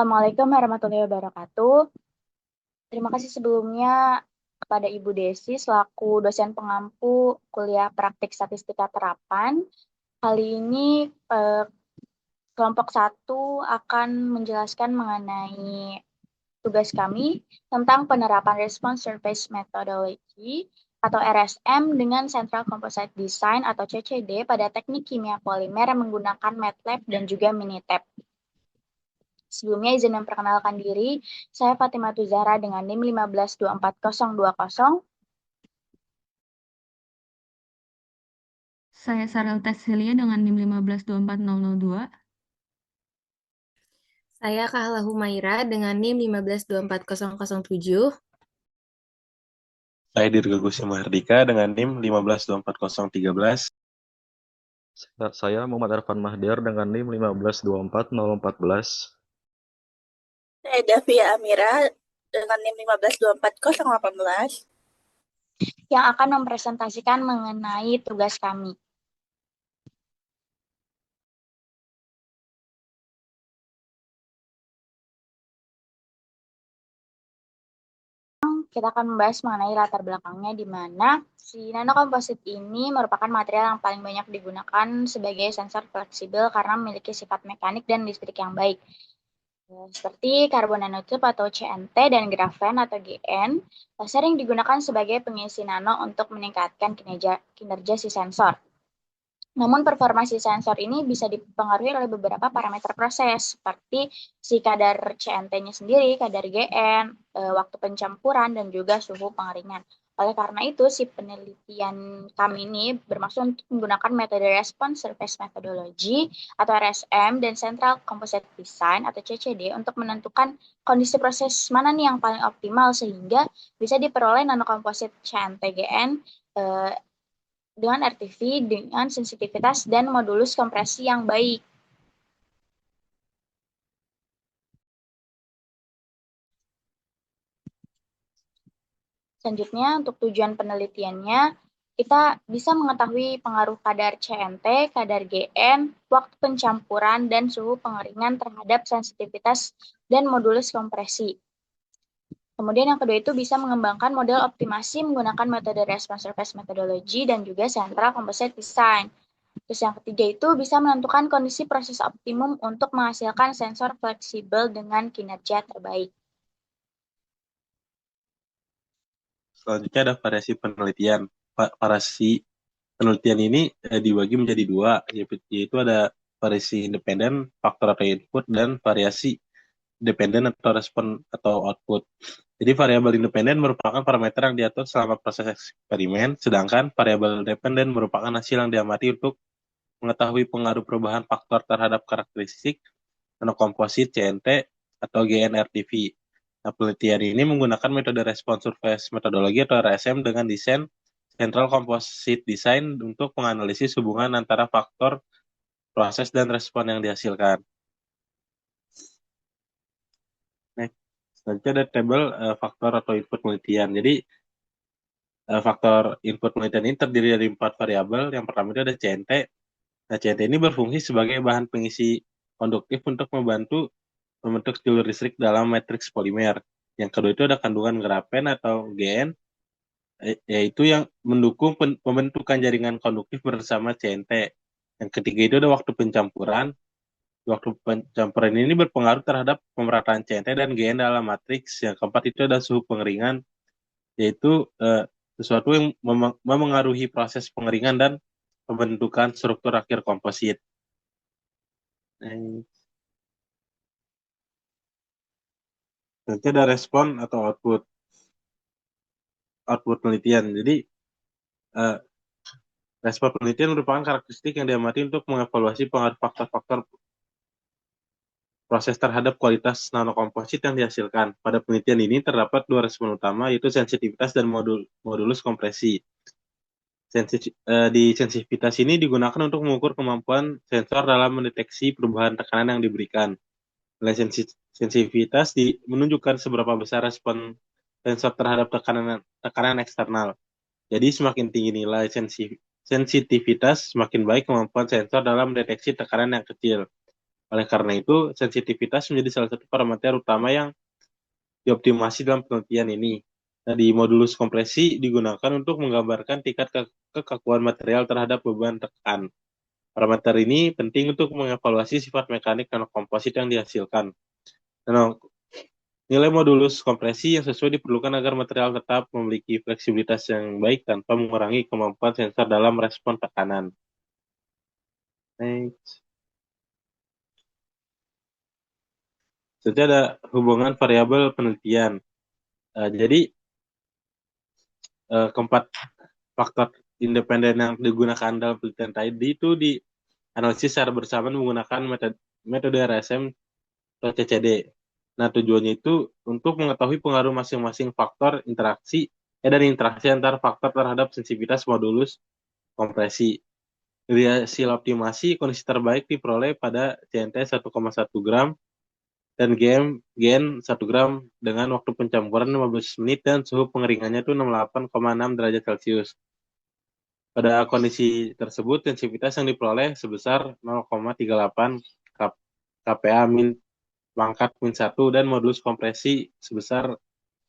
Assalamualaikum warahmatullahi wabarakatuh. Terima kasih sebelumnya kepada Ibu Desi selaku dosen pengampu kuliah praktik statistika terapan. Kali ini kelompok 1 akan menjelaskan mengenai tugas kami tentang penerapan Response Surface Methodology atau RSM dengan Central Composite Design atau CCD pada teknik kimia polimer menggunakan MATLAB dan juga Minitab. Sebelumnya izin memperkenalkan diri, saya Fatimah Tuzahra dengan NIM 1524020. Saya Sarel Tashilia dengan NIM 1524002. Saya Kahla Humaira dengan NIM 1524007. Saya Dirga Gusti Mahardika dengan NIM 1524013. Saya Muhammad Arfan Mahdir dengan NIM 1524014. Saya Davia Amira dengan NIM 1524018 yang akan mempresentasikan mengenai tugas kami. Kita akan membahas mengenai latar belakangnya, di mana si nanokomposit ini merupakan material yang paling banyak digunakan sebagai sensor fleksibel karena memiliki sifat mekanik dan listrik yang baik. Seperti karbon nanotube atau CNT dan grafen atau GN, sering digunakan sebagai pengisi nano untuk meningkatkan kinerja si sensor. Namun performa si sensor ini bisa dipengaruhi oleh beberapa parameter proses, seperti si kadar CNT-nya sendiri, kadar GN, waktu pencampuran, dan juga suhu pengeringan. Oleh karena itu, si penelitian kami ini bermaksud untuk menggunakan metode Response Surface Methodology atau RSM dan Central Composite Design atau CCD untuk menentukan kondisi proses mana nih yang paling optimal sehingga bisa diperoleh nanokomposit CNT-GN dengan RTV dengan sensitivitas dan modulus kompresi yang baik. Selanjutnya, untuk tujuan penelitiannya, kita bisa mengetahui pengaruh kadar CNT, kadar GN, waktu pencampuran, dan suhu pengeringan terhadap sensitivitas dan modulus kompresi. Kemudian yang kedua itu bisa mengembangkan model optimasi menggunakan metode Response Surface Methodology dan juga Central Composite Design. Terus yang ketiga itu bisa menentukan kondisi proses optimum untuk menghasilkan sensor fleksibel dengan kinerja terbaik. Selanjutnya ada variasi penelitian. Variasi penelitian ini dibagi menjadi dua, yaitu ada variasi independen, faktor atau input, dan variasi dependen atau respon atau output. Jadi variabel independen merupakan parameter yang diatur selama proses eksperimen, sedangkan variabel dependen merupakan hasil yang diamati untuk mengetahui pengaruh perubahan faktor terhadap karakteristik nanokomposit CNT atau GNRTV. Nah, penelitian ini menggunakan metode Response Surface Methodology atau RSM dengan desain Central Composite Design untuk menganalisis hubungan antara faktor, proses, dan respon yang dihasilkan. Selanjutnya ada tabel faktor atau input penelitian. Jadi, faktor input penelitian ini terdiri dari 4 variabel. Yang pertama itu ada CNT. Nah, CNT ini berfungsi sebagai bahan pengisi konduktif untuk membantu membentuk jalur listrik dalam matriks polimer. Yang kedua itu ada kandungan grafen atau GN, yaitu yang mendukung pembentukan jaringan konduktif bersama CNT. Yang ketiga itu ada waktu pencampuran. Waktu pencampuran ini berpengaruh terhadap pemerataan CNT dan GN dalam matriks. Yang keempat itu ada suhu pengeringan, yaitu sesuatu yang memengaruhi proses pengeringan dan pembentukan struktur akhir komposit. Nanti ada respon atau output penelitian. Jadi respon penelitian merupakan karakteristik yang diamati untuk mengevaluasi pengaruh faktor-faktor proses terhadap kualitas nanokomposit yang dihasilkan. Pada penelitian ini terdapat dua respon utama, yaitu sensitivitas dan modulus kompresi. Di sensitivitas ini digunakan untuk mengukur kemampuan sensor dalam mendeteksi perubahan tekanan yang diberikan. Nilai sensitivitas menunjukkan seberapa besar respon sensor terhadap tekanan eksternal. Jadi semakin tinggi nilai sensitivitas, semakin baik kemampuan sensor dalam mendeteksi tekanan yang kecil. Oleh karena itu, sensitivitas menjadi salah satu parameter utama yang dioptimasi dalam penelitian ini. Nah, di modulus kompresi digunakan untuk menggambarkan tingkat kekakuan material terhadap beban tekan. Parameter ini penting untuk mengevaluasi sifat mekanik nanokomposit yang dihasilkan. Nah, nilai modulus kompresi yang sesuai diperlukan agar material tetap memiliki fleksibilitas yang baik tanpa mengurangi kemampuan sensor dalam respon tekanan. Next. Selanjutnya ada hubungan variabel penelitian. Jadi, keempat faktor independen yang digunakan dalam penelitian tadi itu dianalisis secara bersama menggunakan metode RSM atau CCD. Nah, tujuannya itu untuk mengetahui pengaruh masing-masing faktor interaksi dan interaksi antar faktor terhadap sensitivitas modulus kompresi. Dari hasil optimasi, kondisi terbaik diperoleh pada CNT 1,1 gram dan GN 1 gram dengan waktu pencampuran 15 menit dan suhu pengeringannya itu 68,6 derajat Celcius. Pada kondisi tersebut, sensitivitas yang diperoleh sebesar 0,38 kPa pangkat min 1 dan modulus kompresi sebesar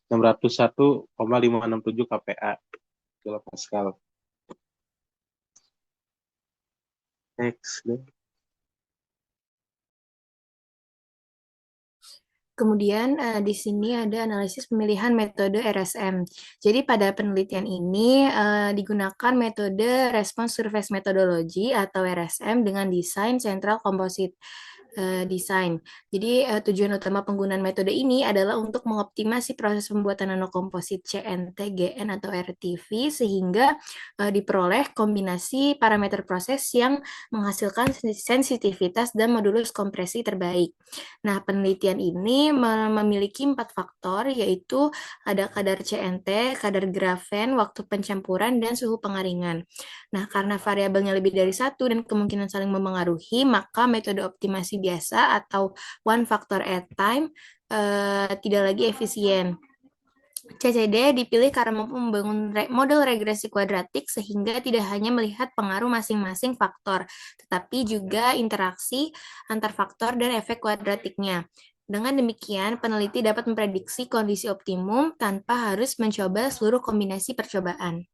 601,567 kPa kilopascal. Next. Kemudian di sini ada analisis pemilihan metode RSM. Jadi pada penelitian ini digunakan metode Response Surface Methodology atau RSM dengan desain Central Composite Design. Jadi tujuan utama penggunaan metode ini adalah untuk mengoptimasi proses pembuatan nanokomposit CNT, GN atau RTV sehingga diperoleh kombinasi parameter proses yang menghasilkan sensitivitas dan modulus kompresi terbaik. Nah, penelitian ini memiliki 4 faktor, yaitu ada kadar CNT, kadar grafen, waktu pencampuran, dan suhu pengeringan. Nah, karena variabelnya lebih dari satu dan kemungkinan saling memengaruhi, maka metode optimasi biasa atau one factor at time tidak lagi efisien. CCD dipilih karena mampu membangun model regresi kuadratik sehingga tidak hanya melihat pengaruh masing-masing faktor, tetapi juga interaksi antar faktor dan efek kuadratiknya. Dengan demikian, peneliti dapat memprediksi kondisi optimum tanpa harus mencoba seluruh kombinasi percobaan.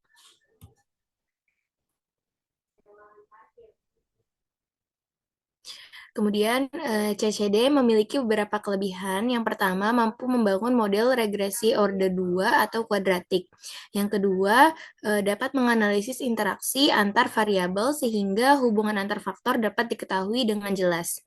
Kemudian CCD memiliki beberapa kelebihan. Yang pertama, mampu membangun model regresi orde 2 atau kuadratik. Yang kedua, dapat menganalisis interaksi antar variabel sehingga hubungan antar faktor dapat diketahui dengan jelas.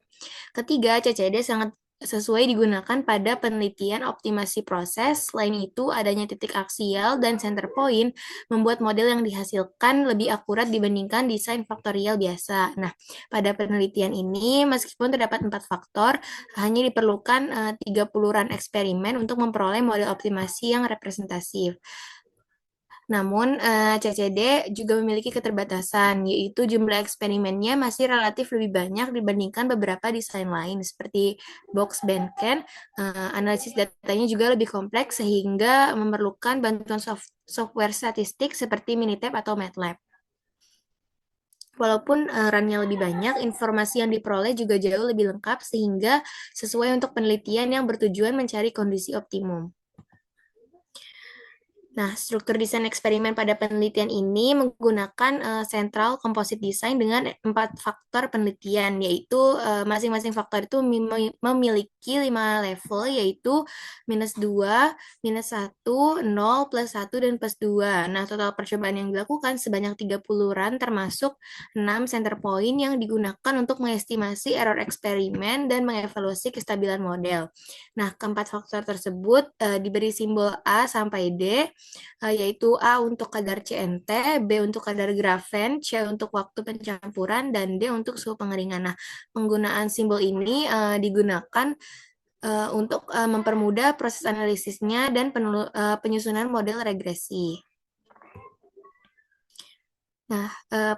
Ketiga, CCD sangat sesuai digunakan pada penelitian optimasi proses. Selain itu, adanya titik aksial dan center point membuat model yang dihasilkan lebih akurat dibandingkan desain faktorial biasa. Nah, pada penelitian ini, meskipun terdapat 4 faktor, hanya diperlukan 30 run eksperimen untuk memperoleh model optimasi yang representatif. Namun, CCD juga memiliki keterbatasan, yaitu jumlah eksperimennya masih relatif lebih banyak dibandingkan beberapa desain lain, seperti box Bandcan. Analisis datanya juga lebih kompleks, sehingga memerlukan bantuan software statistik seperti Minitab atau MATLAB. Walaupun run-nya lebih banyak, informasi yang diperoleh juga jauh lebih lengkap, sehingga sesuai untuk penelitian yang bertujuan mencari kondisi optimum. Nah, struktur desain eksperimen pada penelitian ini menggunakan Central Composite Design dengan 4 faktor penelitian, yaitu masing-masing faktor itu memiliki 5 level, yaitu -2, -1, 0, +1, dan +2. Nah, total percobaan yang dilakukan sebanyak 30 run, termasuk 6 center point yang digunakan untuk mengestimasi error eksperimen dan mengevaluasi kestabilan model. Nah, keempat faktor tersebut diberi simbol A sampai D, yaitu A untuk kadar CNT, B untuk kadar grafen, C untuk waktu pencampuran, dan D untuk suhu pengeringan. Nah, penggunaan simbol ini digunakan untuk mempermudah proses analisisnya dan penyusunan model regresi. Nah,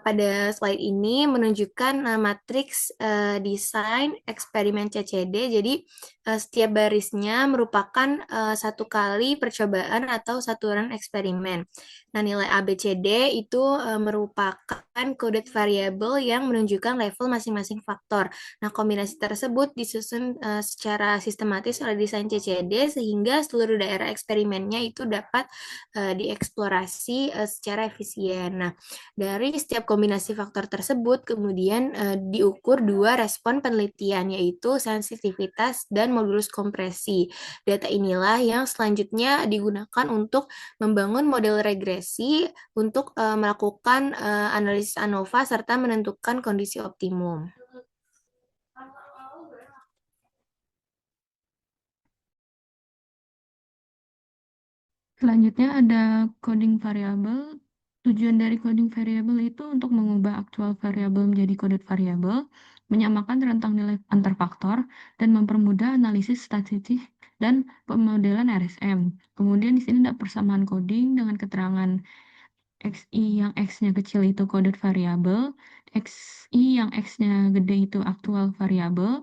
pada slide ini menunjukkan matriks desain eksperimen CCD. Jadi, setiap barisnya merupakan satu kali percobaan atau satu run eksperimen. Nah, nilai ABCD itu merupakan coded variable yang menunjukkan level masing-masing faktor. Nah, kombinasi tersebut disusun secara sistematis oleh desain CCD sehingga seluruh daerah eksperimennya itu dapat dieksplorasi secara efisien. Nah, dari setiap kombinasi faktor tersebut kemudian diukur dua respon penelitian, yaitu sensitivitas dan modulus kompresi. Data inilah yang selanjutnya digunakan untuk membangun model regresi untuk melakukan analisis ANOVA serta menentukan kondisi optimum. Selanjutnya ada coding variable. Tujuan dari coding variable itu untuk mengubah actual variable menjadi coded variable, menyamakan rentang nilai antar faktor, dan mempermudah analisis statistik dan pemodelan RSM. Kemudian di sini ada persamaan coding dengan keterangan XI yang X-nya kecil itu coded variable, XI yang X-nya gede itu actual variable,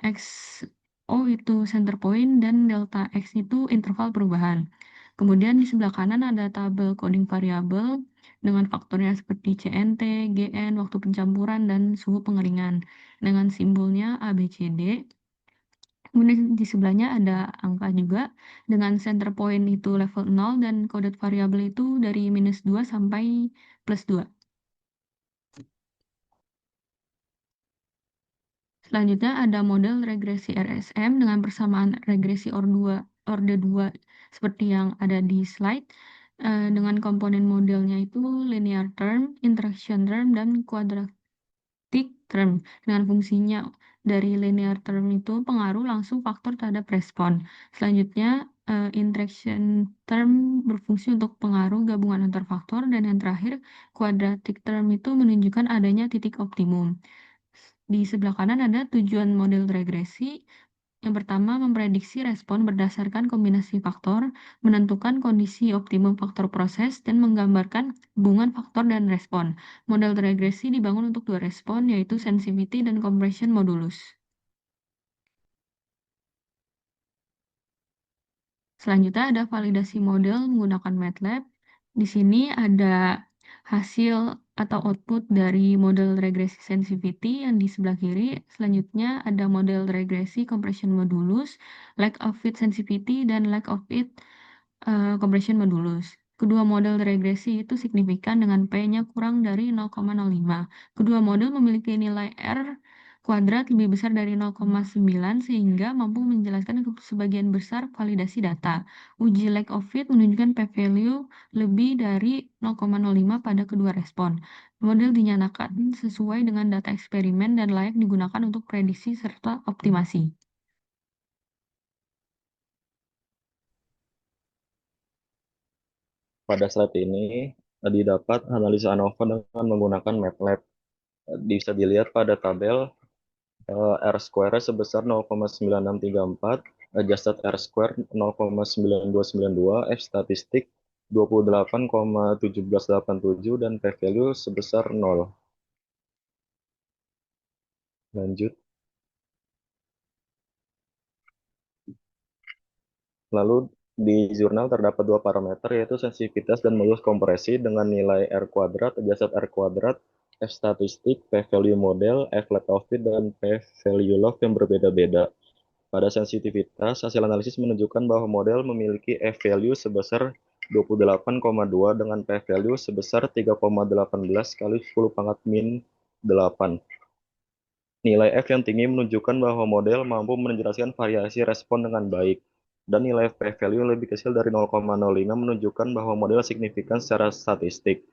XO itu center point, dan delta X itu interval perubahan. Kemudian di sebelah kanan ada tabel coding variabel dengan faktornya seperti CNT, GN, waktu pencampuran, dan suhu pengeringan dengan simbolnya ABCD. Kemudian di sebelahnya ada angka juga dengan center point itu level 0 dan coded variable itu dari -2 sampai +2. Selanjutnya ada model regresi RSM dengan persamaan regresi orde 2 seperti yang ada di slide dengan komponen modelnya itu linear term, interaction term, dan quadratic term. Dengan fungsinya dari linear term itu pengaruh langsung faktor terhadap respon. Selanjutnya interaction term berfungsi untuk pengaruh gabungan antar faktor, dan yang terakhir quadratic term itu menunjukkan adanya titik optimum. Di sebelah kanan ada tujuan model regresi. Yang pertama, memprediksi respon berdasarkan kombinasi faktor, menentukan kondisi optimum faktor proses, dan menggambarkan hubungan faktor dan respon. Model regresi dibangun untuk dua respon, yaitu sensitivity dan compression modulus. Selanjutnya ada validasi model menggunakan MATLAB. Di sini ada hasil atau output dari model regresi sensitivity yang di sebelah kiri. Selanjutnya ada model regresi compression modulus, lack of fit sensitivity, dan lack of fit compression modulus. Kedua model regresi itu signifikan dengan P-nya kurang dari 0,05. Kedua model memiliki nilai R kuadrat lebih besar dari 0,9 sehingga mampu menjelaskan sebagian besar validasi data. Uji lack of fit menunjukkan p-value lebih dari 0,05 pada kedua respon. Model dinyatakan sesuai dengan data eksperimen dan layak digunakan untuk prediksi serta optimasi. Pada slide ini didapat analisa ANOVA dengan menggunakan MATLAB. Bisa dilihat pada tabel R square sebesar 0,9634, adjusted R square 0,9292, F statistik 28,1787, dan p-value sebesar 0. Lanjut. Lalu di jurnal terdapat dua parameter, yaitu sensitivitas dan modulus kompresi dengan nilai R kuadrat, adjusted R kuadrat, F statistik, p-value model, F lack of fit, dan p-value log yang berbeda-beda. Pada sensitivitas, hasil analisis menunjukkan bahwa model memiliki F-value sebesar 28,2 dengan P-value sebesar 3,18 kali 10 pangkat min 8. Nilai F yang tinggi menunjukkan bahwa model mampu menjelaskan variasi respon dengan baik, dan nilai P-value lebih kecil dari 0,05 menunjukkan bahwa model signifikan secara statistik.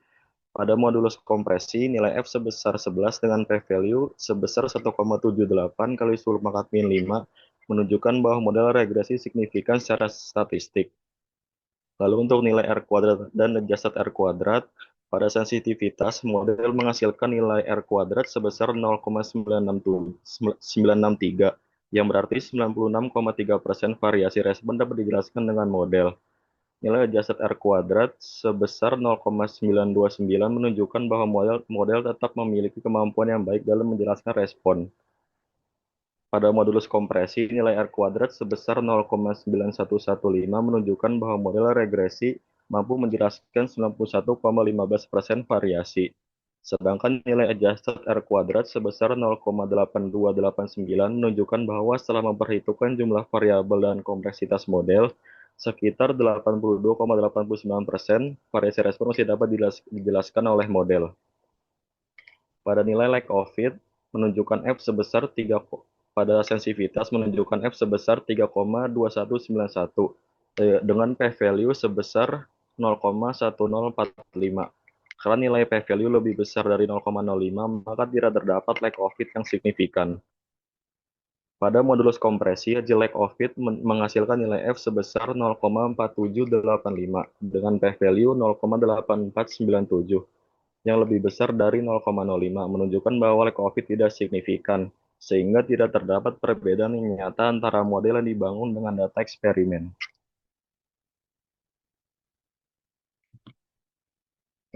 Pada modulus kompresi, nilai F sebesar 11 dengan P-value sebesar 1,78 kali 10 pangkat min 5 menunjukkan bahwa model regresi signifikan secara statistik. Lalu untuk nilai R kuadrat dan adjusted R kuadrat, pada sensitivitas model menghasilkan nilai R kuadrat sebesar 0,963, yang berarti 96,3% variasi respon dapat dijelaskan dengan model. Nilai adjusted R kuadrat sebesar 0,929 menunjukkan bahwa model tetap memiliki kemampuan yang baik dalam menjelaskan respon. Pada modulus kompresi, nilai R kuadrat sebesar 0,9115 menunjukkan bahwa model regresi mampu menjelaskan 91,15% variasi. Sedangkan nilai adjusted R kuadrat sebesar 0,8289 menunjukkan bahwa setelah memperhitungkan jumlah variabel dan kompleksitas model, sekitar 82,89% variasi respon masih dapat dijelaskan oleh model. Pada nilai lack of fit menunjukkan F sebesar 3, pada sensitivitas menunjukkan F sebesar 3,2191 dengan p-value sebesar 0,1045. Karena nilai p-value lebih besar dari 0,05, maka tidak terdapat lack of fit yang signifikan. Pada modulus kompresi, hasil lack of fit menghasilkan nilai F sebesar 0,4785 dengan p-value 0,8497 yang lebih besar dari 0,05, menunjukkan bahwa lack of fit tidak signifikan, sehingga tidak terdapat perbedaan yang nyata antara model yang dibangun dengan data eksperimen.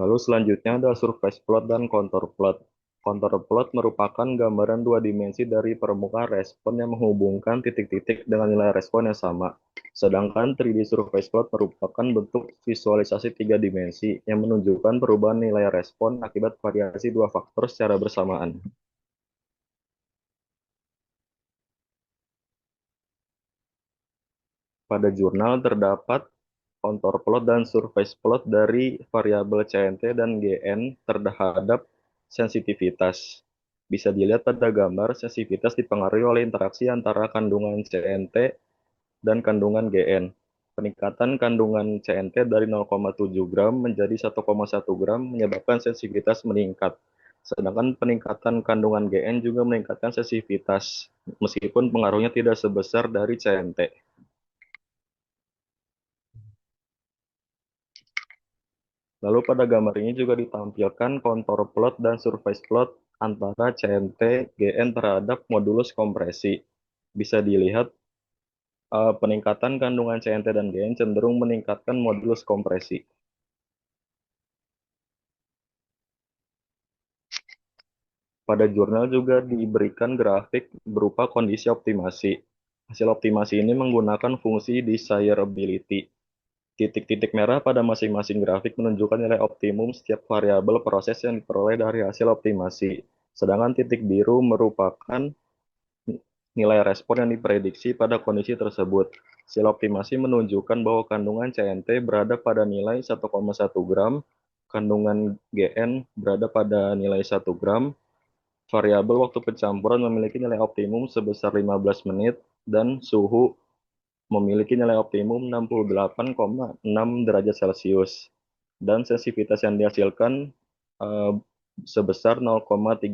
Lalu selanjutnya ada surface plot dan contour plot. Contour plot merupakan gambaran dua dimensi dari permukaan respon yang menghubungkan titik-titik dengan nilai respon yang sama. Sedangkan 3D surface plot merupakan bentuk visualisasi tiga dimensi yang menunjukkan perubahan nilai respon akibat variasi dua faktor secara bersamaan. Pada jurnal terdapat contour plot dan surface plot dari variabel CNT dan GN terhadap sensitivitas. Bisa dilihat pada gambar, sensitivitas dipengaruhi oleh interaksi antara kandungan CNT dan kandungan GN. Peningkatan kandungan CNT dari 0,7 gram menjadi 1,1 gram menyebabkan sensitivitas meningkat. Sedangkan peningkatan kandungan GN juga meningkatkan sensitivitas, meskipun pengaruhnya tidak sebesar dari CNT. Lalu pada gambar ini juga ditampilkan kontur plot dan surface plot antara CNT GN terhadap modulus kompresi. Bisa dilihat peningkatan kandungan CNT dan GN cenderung meningkatkan modulus kompresi. Pada jurnal juga diberikan grafik berupa kondisi optimasi. Hasil optimasi ini menggunakan fungsi desirability. Titik-titik merah pada masing-masing grafik menunjukkan nilai optimum setiap variabel proses yang diperoleh dari hasil optimasi. Sedangkan titik biru merupakan nilai respon yang diprediksi pada kondisi tersebut. Hasil optimasi menunjukkan bahwa kandungan CNT berada pada nilai 1,1 gram, kandungan GN berada pada nilai 1 gram, variabel waktu pencampuran memiliki nilai optimum sebesar 15 menit, dan suhu memiliki nilai optimum 68,6 derajat Celcius. Dan sensitivitas yang dihasilkan sebesar 0,385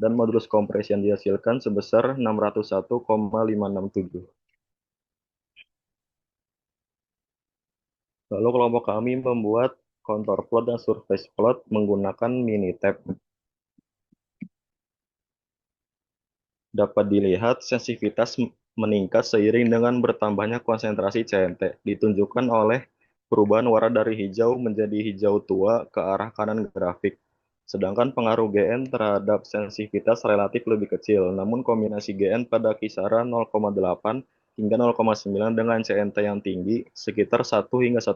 dan modulus kompresi yang dihasilkan sebesar 601,567. Lalu kelompok kami membuat contour plot dan surface plot menggunakan Minitab. Dapat dilihat sensitivitas meningkat seiring dengan bertambahnya konsentrasi CNT, ditunjukkan oleh perubahan warna dari hijau menjadi hijau tua ke arah kanan grafik. Sedangkan pengaruh GN terhadap sensitivitas relatif lebih kecil, namun kombinasi GN pada kisaran 0,8 hingga 0,9 dengan CNT yang tinggi, sekitar 1 hingga 1,1,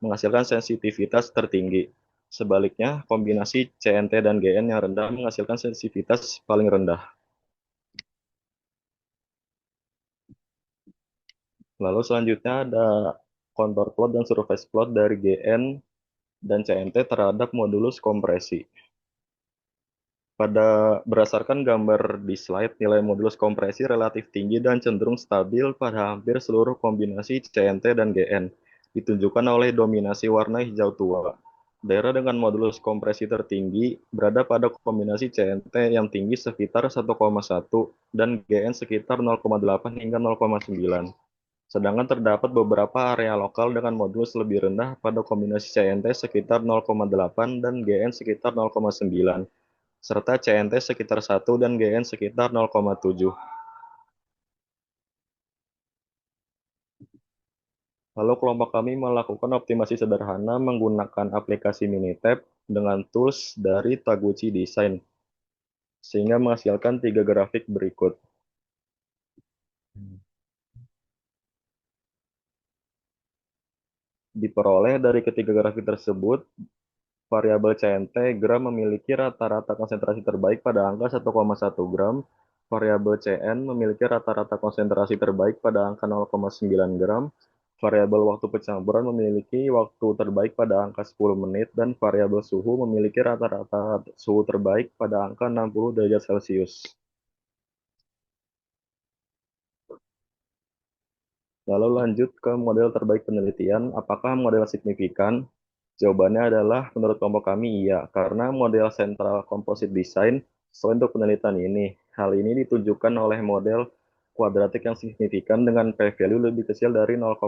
menghasilkan sensitivitas tertinggi. Sebaliknya, kombinasi CNT dan GN yang rendah menghasilkan sensitivitas paling rendah. Lalu selanjutnya ada contour plot dan surface plot dari GN dan CNT terhadap modulus kompresi. Berdasarkan gambar di slide, nilai modulus kompresi relatif tinggi dan cenderung stabil pada hampir seluruh kombinasi CNT dan GN, ditunjukkan oleh dominasi warna hijau tua. Daerah dengan modulus kompresi tertinggi berada pada kombinasi CNT yang tinggi sekitar 1,1 dan GN sekitar 0,8 hingga 0,9. Sedangkan terdapat beberapa area lokal dengan modulus lebih rendah pada kombinasi CNT sekitar 0,8 dan GN sekitar 0,9, serta CNT sekitar 1 dan GN sekitar 0,7. Lalu kelompok kami melakukan optimasi sederhana menggunakan aplikasi Minitab dengan tools dari Taguchi Design, sehingga menghasilkan 3 grafik berikut. Diperoleh dari ketiga grafik tersebut variabel CNT gram memiliki rata-rata konsentrasi terbaik pada angka 1,1 gram, variabel CN memiliki rata-rata konsentrasi terbaik pada angka 0,9 gram, variabel waktu pencampuran memiliki waktu terbaik pada angka 10 menit, dan variabel suhu memiliki rata-rata suhu terbaik pada angka 60 derajat Celcius. Lalu lanjut ke model terbaik penelitian, apakah model signifikan? Jawabannya adalah menurut kelompok kami iya, karena model Central Composite Design sesuai untuk penelitian ini. Hal ini ditunjukkan oleh model kuadratik yang signifikan dengan p-value lebih kecil dari 0,05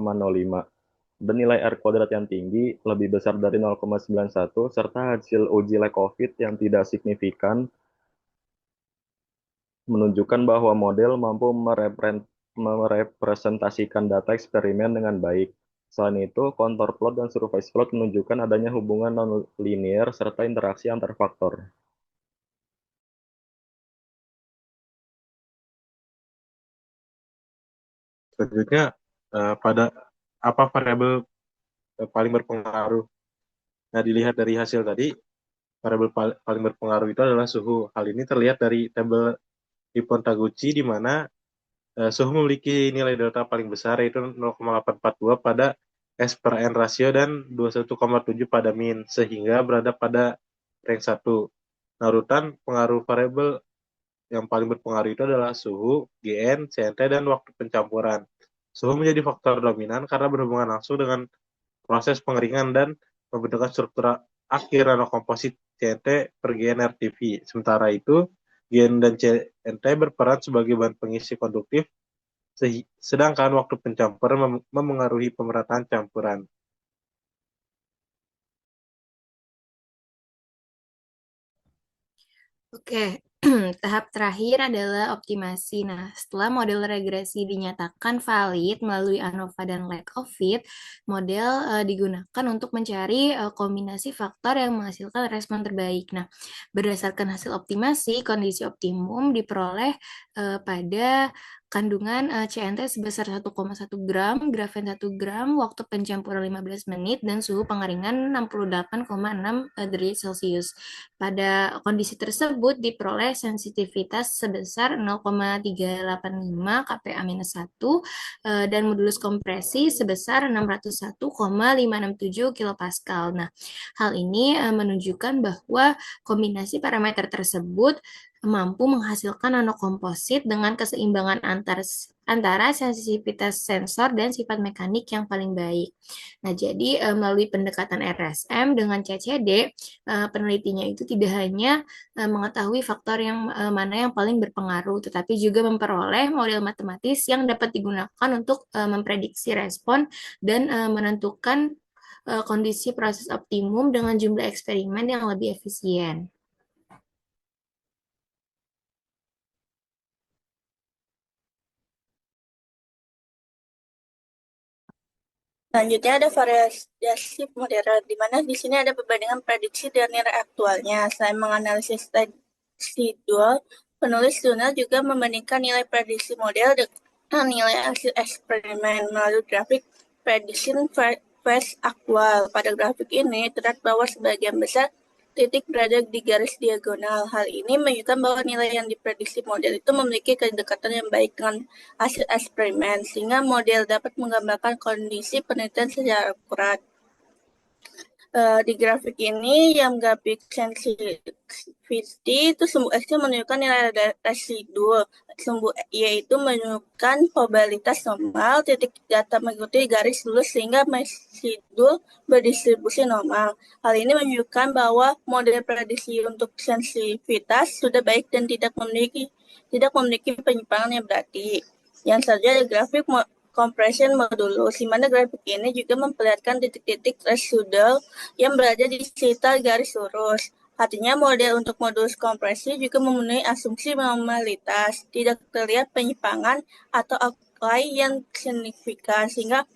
dan nilai R kuadrat yang tinggi lebih besar dari 0,91 serta hasil uji Leacovic yang tidak signifikan menunjukkan bahwa model mampu merepresentasikan data eksperimen dengan baik. Selain itu, kontur plot dan surface plot menunjukkan adanya hubungan non-linear serta interaksi antar faktor. Selanjutnya, pada apa variabel paling berpengaruh? Nah, dilihat dari hasil tadi, variabel paling berpengaruh itu adalah suhu. Hal ini terlihat dari tabel Nippon Taguchi, di mana suhu memiliki nilai delta paling besar, yaitu 0,842 pada S per N rasio dan 21,7 pada min, sehingga berada pada rank 1. Nah, urutan pengaruh variabel yang paling berpengaruh itu adalah suhu, GN, CNT, dan waktu pencampuran. Suhu menjadi faktor dominan karena berhubungan langsung dengan proses pengeringan dan pembentukan struktur akhir nanokomposit CNT per GN RTV. Sementara itu, GN dan CNT berperan sebagai bahan pengisi konduktif, sedangkan waktu pencampuran memengaruhi pemerataan campuran. Oke, tahap terakhir adalah optimasi. Nah, setelah model regresi dinyatakan valid melalui ANOVA dan Leacovic, model digunakan untuk mencari kombinasi faktor yang menghasilkan respon terbaik. Nah, berdasarkan hasil optimasi, kondisi optimum diperoleh pada kandungan CNT sebesar 1,1 gram, grafen 1 gram, waktu pencampuran 15 menit, dan suhu pengeringan 68,6 derajat Celcius. Pada kondisi tersebut diperoleh sensitivitas sebesar 0,385 kPa-1 dan modulus kompresi sebesar 601,567 kilopascal. Nah, hal ini menunjukkan bahwa kombinasi parameter tersebut mampu menghasilkan nanokomposit dengan keseimbangan antara sensitivitas sensor dan sifat mekanik yang paling baik. Nah, jadi melalui pendekatan RSM dengan CCD, penelitinya itu tidak hanya mengetahui faktor yang mana yang paling berpengaruh, tetapi juga memperoleh model matematis yang dapat digunakan untuk memprediksi respon dan menentukan kondisi proses optimum dengan jumlah eksperimen yang lebih efisien. Selanjutnya ada variasi modern, di mana di sini ada perbandingan prediksi dan nilai aktualnya. Selain menganalisis residual, penulis jurnal juga membandingkan nilai prediksi model dengan nilai hasil eksperimen melalui grafik prediction versus aktual. Pada grafik ini terlihat bahwa sebagian besar titik berada di garis diagonal. Hal ini menunjukkan bahwa nilai yang diprediksi model itu memiliki kedekatan yang baik dengan hasil eksperimen, sehingga model dapat menggambarkan kondisi penelitian secara akurat. Di grafik ini, yang grafik sensitivity itu sumbu X menunjukkan nilai residu, sumbu Y itu menunjukkan probabilitas normal, titik data mengikuti garis lurus sehingga residu berdistribusi normal. Hal ini menunjukkan bahwa model prediksi untuk sensitivitas sudah baik dan tidak memiliki penyimpangan yang berarti. Yang saja grafik compression modulus, di mana grafik ini juga memperlihatkan titik-titik residual yang berada di sekitar garis lurus. Artinya model untuk modulus kompresi juga memenuhi asumsi normalitas, tidak terlihat penyimpangan atau outlier yang signifikan, sehingga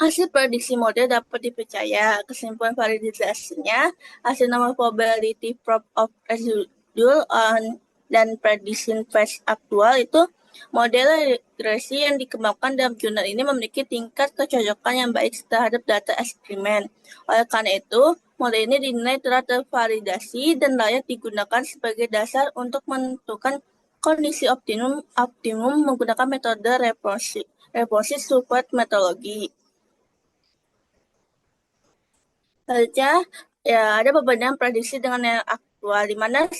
hasil prediksi model dapat dipercaya. Kesimpulan validasinya, hasil nama probability prop of residual dan prediction phase aktual itu model regresi yang dikembangkan dalam jurnal ini memiliki tingkat kecocokan yang baik terhadap data eksperimen. Oleh karena itu, model ini dinilai telah tervalidasi dan layak digunakan sebagai dasar untuk menentukan kondisi optimum menggunakan metode responsive support metodologi. Selanjutnya, ya, ada perbandingan prediksi dengan yang aktual, di mana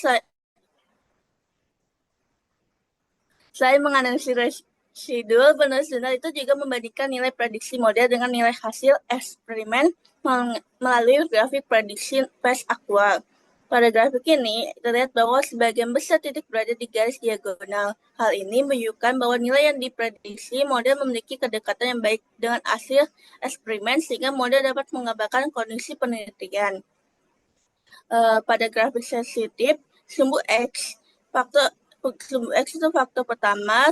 selain menganalisis residual, penulis jurnal itu juga membandingkan nilai prediksi model dengan nilai hasil eksperimen melalui grafik prediksi phase aktual. Pada grafik ini, terlihat bahwa sebagian besar titik berada di garis diagonal. Hal ini menunjukkan bahwa nilai yang diprediksi model memiliki kedekatan yang baik dengan hasil eksperimen sehingga model dapat menggambarkan kondisi penelitian. Pada grafik sensitif, sumbu X, sumbu X itu faktor pertama,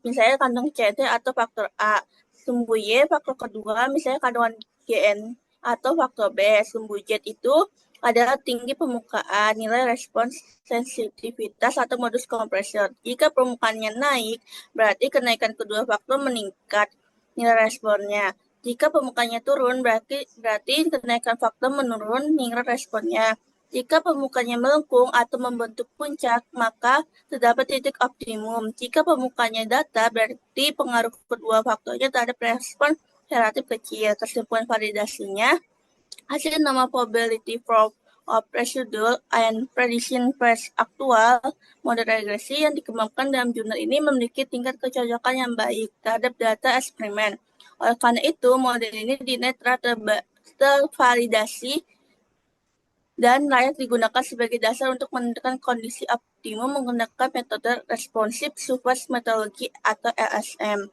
misalnya kandung CT atau faktor A. Sumbu Y, faktor kedua, misalnya kandungan GN atau faktor B. Sumbu Z itu adalah tinggi permukaan, nilai respons sensitivitas atau modus kompresor. Jika permukaannya naik, berarti kenaikan kedua faktor meningkat nilai responnya. Jika permukaannya turun, berarti kenaikan faktor menurun nilai responnya. Jika permukaannya melengkung atau membentuk puncak, maka terdapat titik optimum. Jika permukaannya datar, berarti pengaruh kedua faktornya terhadap respon relatif kecil. Kesimpulan validasinya, hasil nama probability of residual and prediction phase aktual model regresi yang dikembangkan dalam jurnal ini memiliki tingkat kecocokan yang baik terhadap data eksperimen. Oleh karena itu, model ini dinilai tervalidasi dan layak digunakan sebagai dasar untuk menentukan kondisi optimum menggunakan metode responsive support methodology atau RSM.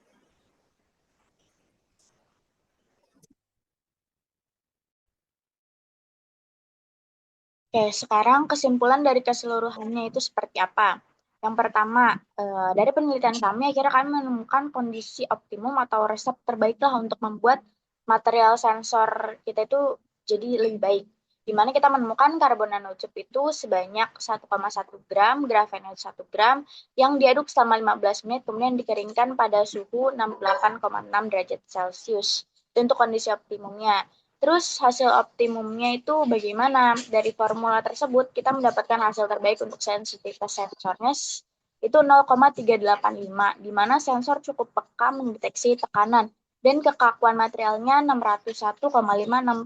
Oke, sekarang kesimpulan dari keseluruhannya itu seperti apa? Yang pertama, dari penelitian kami, akhirnya kami menemukan kondisi optimum atau resep terbaik lah untuk membuat material sensor kita itu jadi lebih baik. Di mana kita menemukan karbon nanotube itu sebanyak 1,1 gram, grafenat 1 gram, yang diaduk selama 15 menit, kemudian dikeringkan pada suhu 68,6 derajat Celcius. Itu untuk kondisi optimumnya. Terus hasil optimumnya itu bagaimana? Dari formula tersebut kita mendapatkan hasil terbaik untuk sensitivitas sensornya itu 0,385, di mana sensor cukup peka mendeteksi tekanan dan kekakuan materialnya 601,567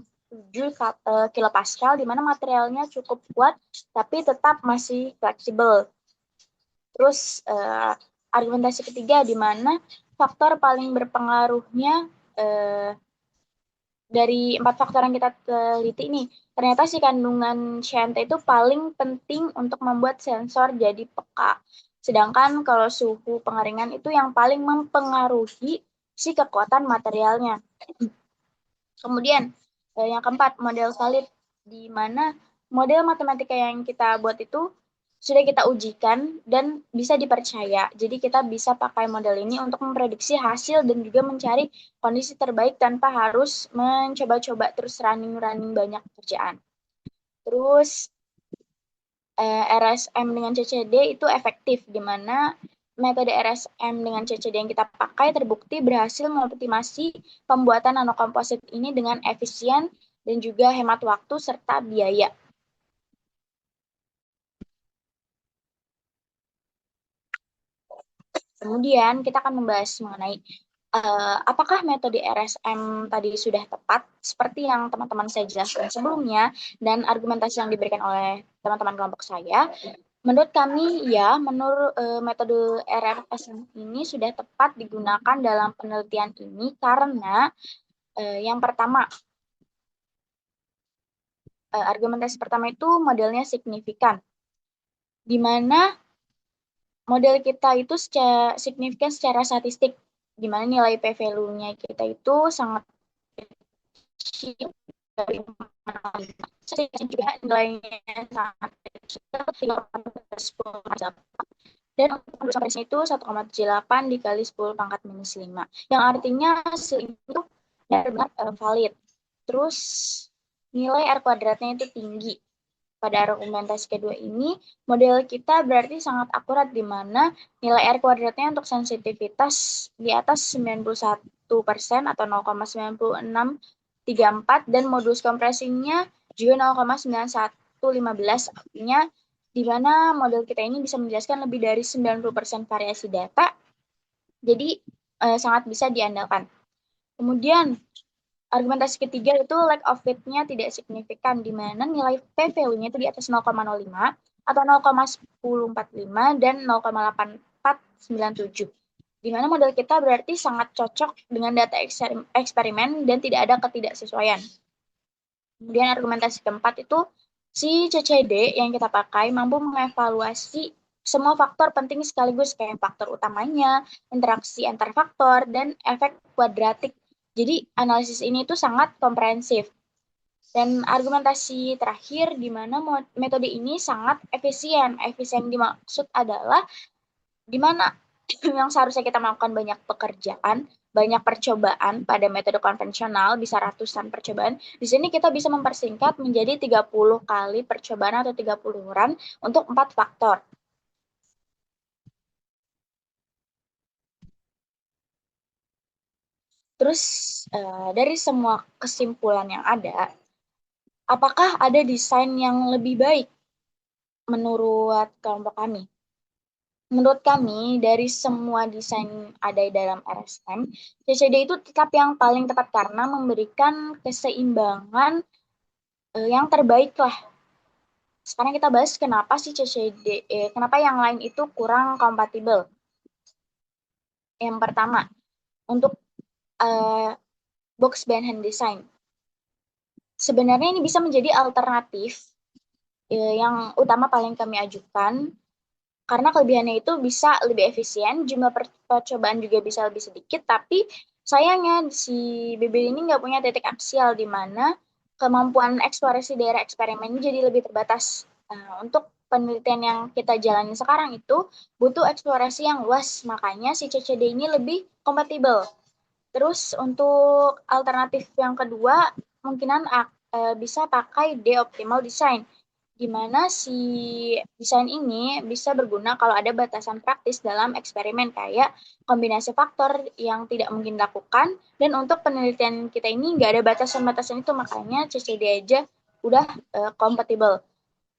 kilopascal, di mana materialnya cukup kuat tapi tetap masih fleksibel. Terus argumentasi ketiga, di mana faktor paling berpengaruhnya dari 4 faktor yang kita teliti ini, ternyata si kandungan CNT itu paling penting untuk membuat sensor jadi peka. Sedangkan kalau suhu pengeringan itu yang paling mempengaruhi si kekuatan materialnya. Kemudian yang keempat, model valid, di mana model matematika yang kita buat itu sudah kita ujikan dan bisa dipercaya. Jadi kita bisa pakai model ini untuk memprediksi hasil dan juga mencari kondisi terbaik tanpa harus mencoba-coba terus running banyak kerjaan. Terus RSM dengan CCD itu efektif, di mana metode RSM dengan CCD yang kita pakai terbukti berhasil mengoptimasi pembuatan nanokomposit ini dengan efisien dan juga hemat waktu serta biaya. Kemudian kita akan membahas mengenai apakah metode RSM tadi sudah tepat seperti yang teman-teman saya jelaskan sebelumnya dan argumentasi yang diberikan oleh teman-teman kelompok saya. Menurut kami ya, menurut metode RSM ini sudah tepat digunakan dalam penelitian ini karena yang pertama, argumentasi pertama itu modelnya signifikan, di mana model kita itu signifikan secara statistik, di mana nilai p-value-nya kita itu sangat kecil dari juga nilainya sangat kecil, 10,8. Dan untuk kompresinya itu 1,78 dikali 10 pangkat minus 5. Yang artinya hasil itu benar-benar valid. Terus nilai R kuadratnya itu tinggi. Pada argumentasi kedua ini, model kita berarti sangat akurat, di mana nilai R kuadratnya untuk sensitivitas di atas 91% atau 0,96 0,34 dan modulus kompresinya juga 0,9115, artinya di mana model kita ini bisa menjelaskan lebih dari 90% variasi data, jadi sangat bisa diandalkan. Kemudian argumentasi ketiga itu lack of fit-nya tidak signifikan, di mana nilai p-value-nya itu di atas 0,05 atau 0,1045 dan 0,8497. Di mana model kita berarti sangat cocok dengan data eksperimen dan tidak ada ketidaksesuaian. Kemudian argumentasi keempat itu si CCD yang kita pakai mampu mengevaluasi semua faktor penting sekaligus, kayak faktor utamanya, interaksi antar faktor, dan efek kuadratik. Jadi analisis ini tuh sangat komprehensif. Dan argumentasi terakhir di mana metode ini sangat efisien. Efisien dimaksud adalah di mana yang seharusnya kita melakukan banyak pekerjaan, banyak percobaan pada metode konvensional, bisa ratusan percobaan. Di sini kita bisa mempersingkat menjadi 30 kali percobaan atau 30 run untuk 4 faktor. Terus dari semua kesimpulan yang ada, apakah ada desain yang lebih baik menurut kelompok kami? Menurut kami, dari semua desain ada dalam RSM, CCD itu tetap yang paling tepat karena memberikan keseimbangan yang terbaik lah. Sekarang kita bahas kenapa sih CCD, kenapa yang lain itu kurang kompatibel. Yang pertama, untuk box band hand design. Sebenarnya ini bisa menjadi alternatif yang utama paling kami ajukan, karena kelebihannya itu bisa lebih efisien, jumlah percobaan juga bisa lebih sedikit, tapi sayangnya si BB ini nggak punya titik aksial, di mana kemampuan eksplorasi daerah eksperimen ini jadi lebih terbatas. Untuk penelitian yang kita jalani sekarang itu butuh eksplorasi yang luas, makanya si CCD ini lebih kompatibel. Terus untuk alternatif yang kedua, kemungkinan bisa pakai D-optimal design, di mana si desain ini bisa berguna kalau ada batasan praktis dalam eksperimen, kayak kombinasi faktor yang tidak mungkin dilakukan, dan untuk penelitian kita ini nggak ada batasan-batasan itu, makanya CCD aja udah kompatibel.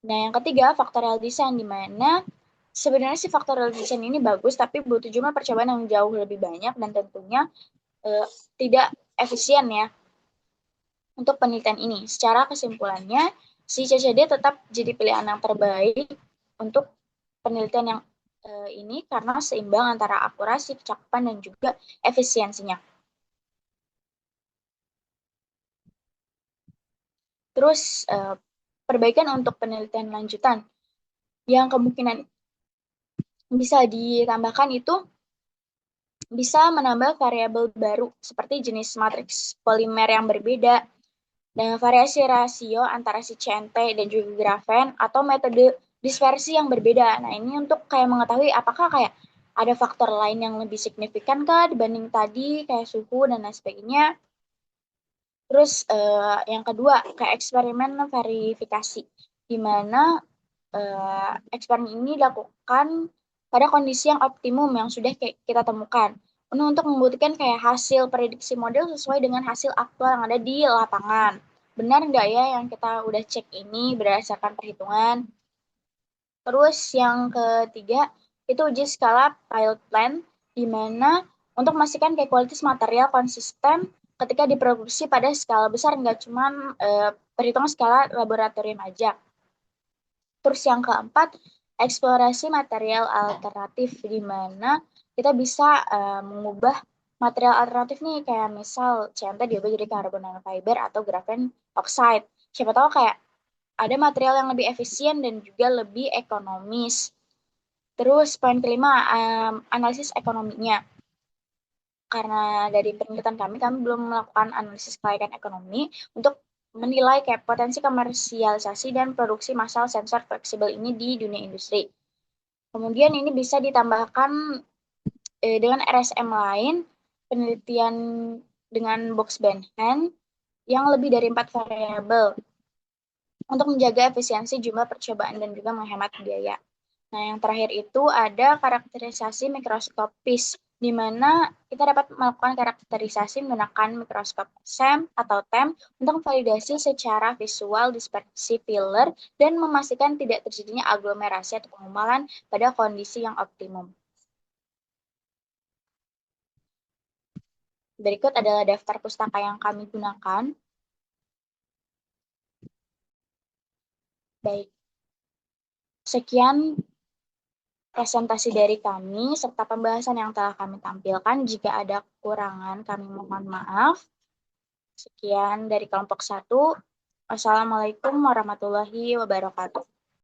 Nah, yang ketiga, factorial design, di mana sebenarnya si factorial design ini bagus, tapi butuh jumlah percobaan yang jauh lebih banyak dan tentunya tidak efisien ya untuk penelitian ini. Secara kesimpulannya, si CCD tetap jadi pilihan yang terbaik untuk penelitian yang ini karena seimbang antara akurasi, kecakupan, dan juga efisiensinya. Terus perbaikan untuk penelitian lanjutan yang kemungkinan bisa ditambahkan itu bisa menambah variabel baru seperti jenis matriks polimer yang berbeda, dan variasi rasio antara si CNT dan juga grafen, atau metode dispersi yang berbeda. Nah, ini untuk kayak mengetahui apakah kayak ada faktor lain yang lebih signifikan kah dibanding tadi, kayak suhu dan lain sebagainya. Terus yang kedua, kayak eksperimen verifikasi, di mana eksperimen ini dilakukan pada kondisi yang optimum yang sudah kita temukan, untuk membuktikan kayak hasil prediksi model sesuai dengan hasil aktual yang ada di lapangan. Benar nggak ya yang kita udah cek ini berdasarkan perhitungan? Terus yang ketiga, itu uji skala pilot plan, di mana untuk memastikan kayak kualitas material konsisten ketika diproduksi pada skala besar, nggak cuma perhitungan skala laboratorium aja. Terus yang keempat, eksplorasi material alternatif, di mana kita bisa mengubah material alternatif nih, kayak misal CNT diubah jadi karbon nanofiber atau graphene oxide. Siapa tahu kayak ada material yang lebih efisien dan juga lebih ekonomis. Terus poin kelima, analisis ekonominya. Karena dari penelitian kami belum melakukan analisis kelayakan ekonomi untuk menilai kayak potensi komersialisasi dan produksi massal sensor fleksibel ini di dunia industri. Kemudian ini bisa ditambahkan dengan RSM lain, penelitian dengan box band hand yang lebih dari 4 variabel untuk menjaga efisiensi jumlah percobaan dan juga menghemat biaya. Nah, yang terakhir itu ada karakterisasi mikroskopis, di mana kita dapat melakukan karakterisasi menggunakan mikroskop SEM atau TEM untuk validasi secara visual dispersi filler dan memastikan tidak terjadinya aglomerasi atau penggumpalan pada kondisi yang optimum. Berikut adalah daftar pustaka yang kami gunakan. Baik. Sekian presentasi dari kami serta pembahasan yang telah kami tampilkan. Jika ada kekurangan, kami mohon maaf. Sekian dari kelompok 1. Wassalamualaikum warahmatullahi wabarakatuh.